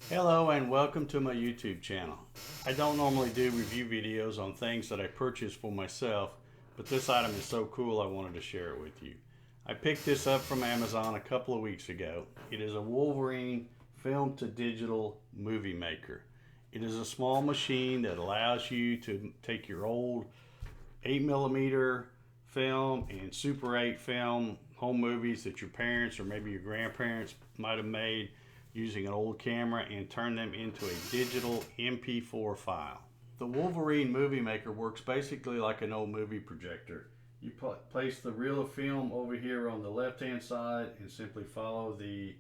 Hello and welcome to my YouTube channel. I don't normally do review videos on things that I purchase for myself, but this item is so cool I wanted to share it with you. I picked this up from Amazon a couple of weeks ago. It is a Wolverine Film2Digital movie maker. It is a small machine that allows you to take your old 8mm film and Super 8 film home movies that your parents or maybe your grandparents might have made using an old camera and turn them into a digital MP4 file. The Wolverine Movie Maker works basically like an old movie projector. You place the reel of film over here on the left hand side and simply follow the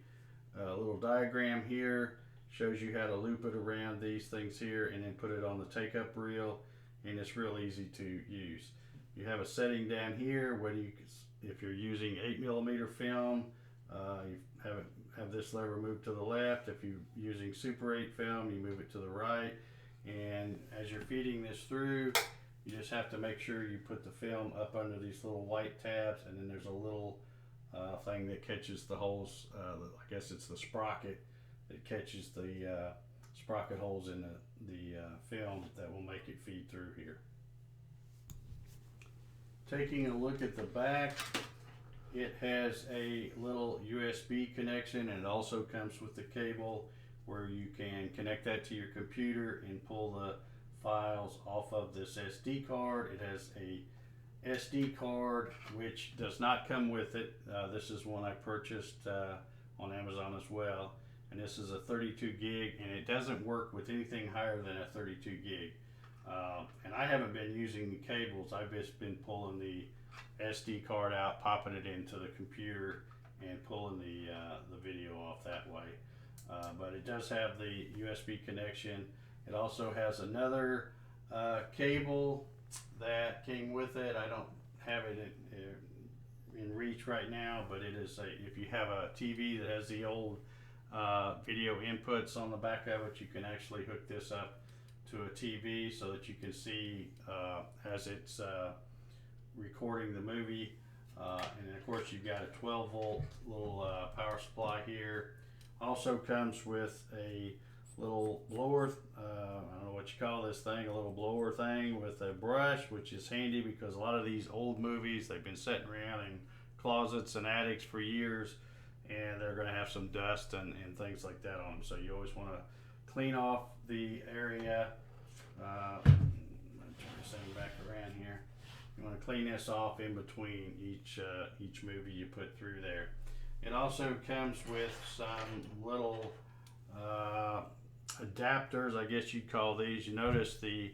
little diagram here. Shows you how to loop it around these things here and then put it on the take up reel, and it's real easy to use. You have a setting down here where if you're using 8mm film, you have this lever move to the left. If you're using Super 8 film, you move it to the right. And as you're feeding this through, you just have to make sure you put the film up under these little white tabs, and then there's a little thing that catches the holes. I guess it's the sprocket that catches the sprocket holes in the film that will make it feed through here. Taking a look at the back, it has a little USB connection, and it also comes with the cable where you can connect that to your computer and pull the files off of this SD card. It has a SD card which does not come with it. This is one I purchased on Amazon as well, and this is a 32 gig, and it doesn't work with anything higher than a 32 gig. And I haven't been using the cables. I've just been pulling the SD card out, popping it into the computer, and pulling the video off that way. But it does have the USB connection. It also has another cable that came with it. I don't have it in reach right now, but it is if you have a TV that has the old video inputs on the back of it, you can actually hook this up to a TV so that you can see as it's recording the movie. And then of course you've got a 12 volt little power supply here. Also comes with a little blower, I don't know what you call this thing, a little blower thing with a brush, which is handy because a lot of these old movies, they've been sitting around in closets and attics for years, and they're going to have some dust and things like that on them. So you always want to clean off the area. I'm going to turn this thing back around here. You want to clean this off in between each movie you put through there. It also comes with some little adapters, I guess you'd call these. You notice this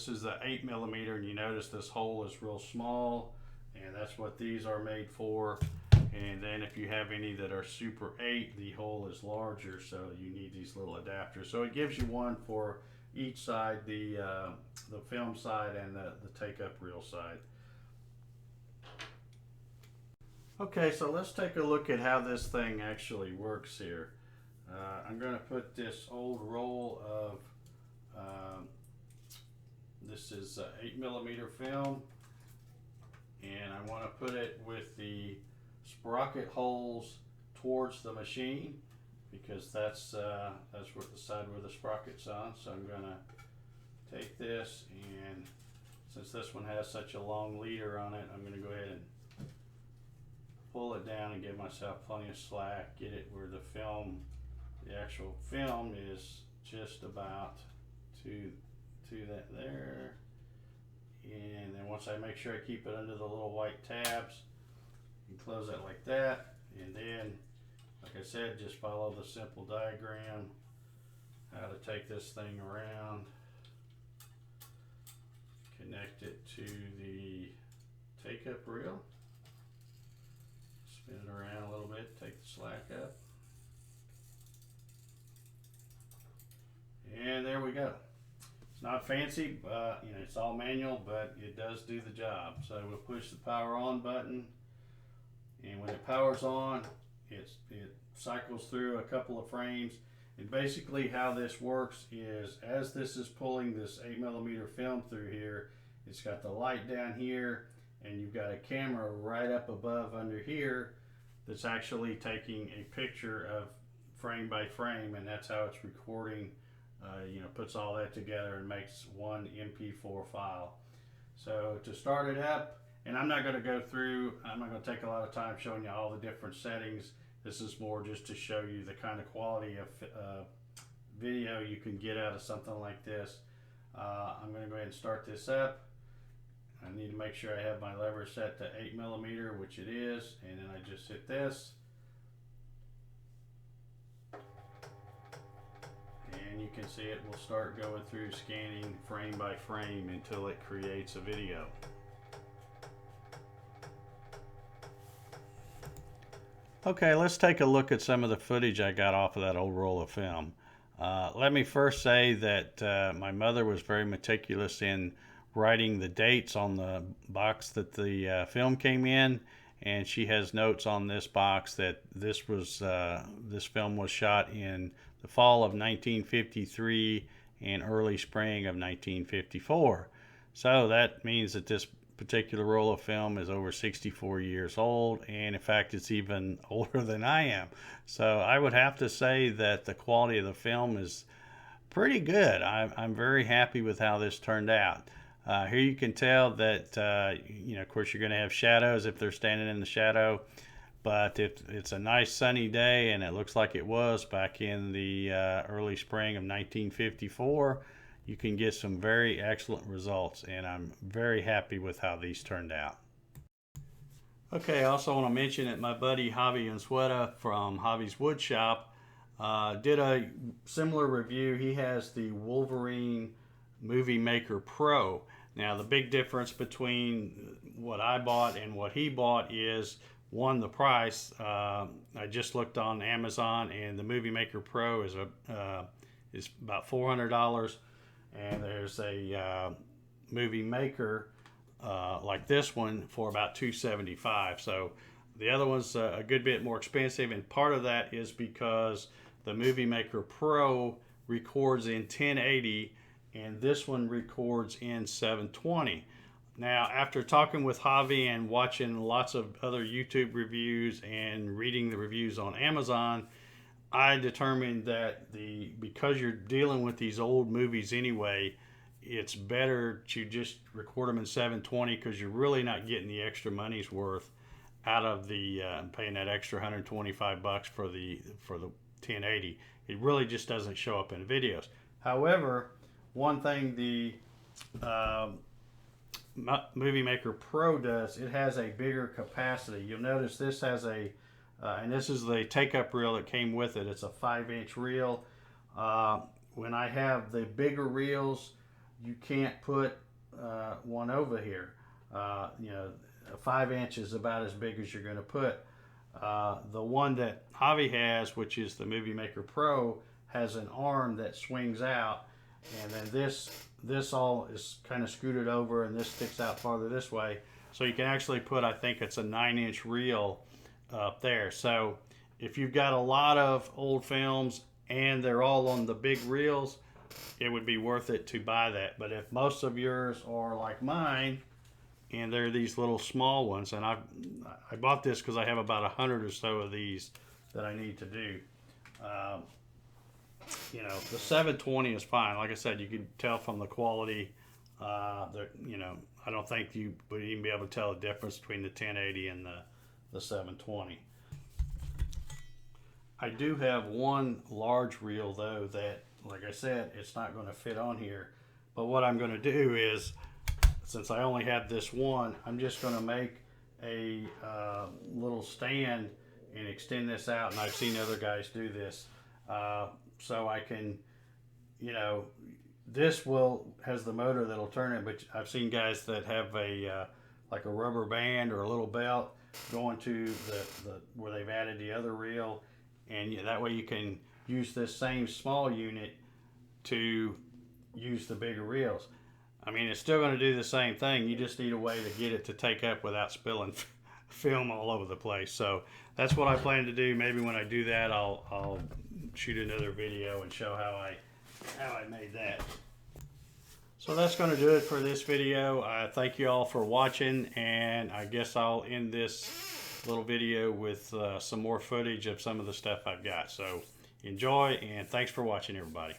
is the 8mm, and you notice this hole is real small, and that's what these are made for. And then if you have any that are Super 8, the hole is larger, so you need these little adapters. So it gives you one for each side, the film side and the take-up reel side. Okay, so let's take a look at how this thing actually works here. I'm going to put this old roll of, this is 8mm film, and I want to put it with the sprocket holes towards the machine, because that's where the side where the sprocket's on. So I'm going to take this, and since this one has such a long leader on it, I'm going to go ahead and pull it down and give myself plenty of slack, get it where the actual film is just about to that there. And then once I make sure I keep it under the little white tabs, you can close that like that. And then, like I said, just follow the simple diagram, how to take this thing around, connect it to the take-up reel, spin it around a little bit, take the slack up, and there we go. It's not fancy, you know, it's all manual, but it does do the job. So we'll push the power on button, and when it powers on, it cycles through a couple of frames. And basically how this works is, as this is pulling this 8mm film through here, it's got the light down here, and you've got a camera right up above under here that's actually taking a picture of frame by frame, and that's how it's recording. You know, puts all that together and makes one MP4 file. So to start it up, and I'm not going to go through, I'm not going to take a lot of time showing you all the different settings. This is more just to show you the kind of quality of video you can get out of something like this. I'm going to go ahead and start this up. I need to make sure I have my lever set to 8mm, which it is, and then I just hit this. And you can see it will start going through scanning frame by frame until it creates a video. Okay, let's take a look at some of the footage I got off of that old roll of film. Let me first say that my mother was very meticulous in writing the dates on the box that the film came in, and she has notes on this box that this film was shot in the fall of 1953 and early spring of 1954. So that means that this particular roll of film is over 64 years old, and in fact it's even older than I am. So I would have to say that the quality of the film is pretty good. I'm very happy with how this turned out. Here you can tell that you know, of course you're going to have shadows if they're standing in the shadow, but if it's a nice sunny day, and it looks like it was back in the early spring of 1954, you can get some very excellent results, and I'm very happy with how these turned out. Okay, I also want to mention that my buddy Javi Unzueta from Javi's Wood Shop did a similar review. He has the Wolverine Movie Maker Pro. Now the big difference between what I bought and what he bought is, one, the price. I just looked on Amazon, and the Movie Maker Pro is about $400. And there's a movie maker like this one for about $275. So the other one's a good bit more expensive, and part of that is because the Movie Maker Pro records in 1080 and this one records in 720. Now, after talking with Javi and watching lots of other YouTube reviews and reading the reviews on Amazon, I determined that because you're dealing with these old movies anyway, it's better to just record them in 720, because you're really not getting the extra money's worth out of the paying that extra $125 for the 1080. It really just doesn't show up in videos. However, one thing the Movie Maker Pro does, it has a bigger capacity. You'll notice this has a and this is the take-up reel that came with it. It's a 5-inch reel. When I have the bigger reels, you can't put one over here. You know, a 5-inch is about as big as you're going to put. The one that Javi has, which is the Movie Maker Pro, has an arm that swings out, and then this all is kind of scooted over, and this sticks out farther this way. So you can actually put, I think it's a 9-inch reel up there. So if you've got a lot of old films and they're all on the big reels, it would be worth it to buy that. But if most of yours are like mine and they're these little small ones, and I bought this because I have about 100 or so of these that I need to do. You know, the 720 is fine. Like I said, you can tell from the quality. You know, I don't think you would even be able to tell the difference between the 1080 and the 720. I do have one large reel though that, like I said, it's not going to fit on here. But what I'm going to do is, since I only have this one, I'm just going to make a little stand and extend this out. And I've seen other guys do this. So I can, you know, this has the motor that'll turn it, but I've seen guys that have like a rubber band or a little belt going to the where they've added the other reel, and that way you can use this same small unit to use the bigger reels. I mean, it's still going to do the same thing. You just need a way to get it to take up without spilling film all over the place. So that's what I plan to do. Maybe when I do that, I'll shoot another video and show how I made that. So that's going to do it for this video. Thank you all for watching, and I guess I'll end this little video with some more footage of some of the stuff I've got. So enjoy, and thanks for watching, everybody.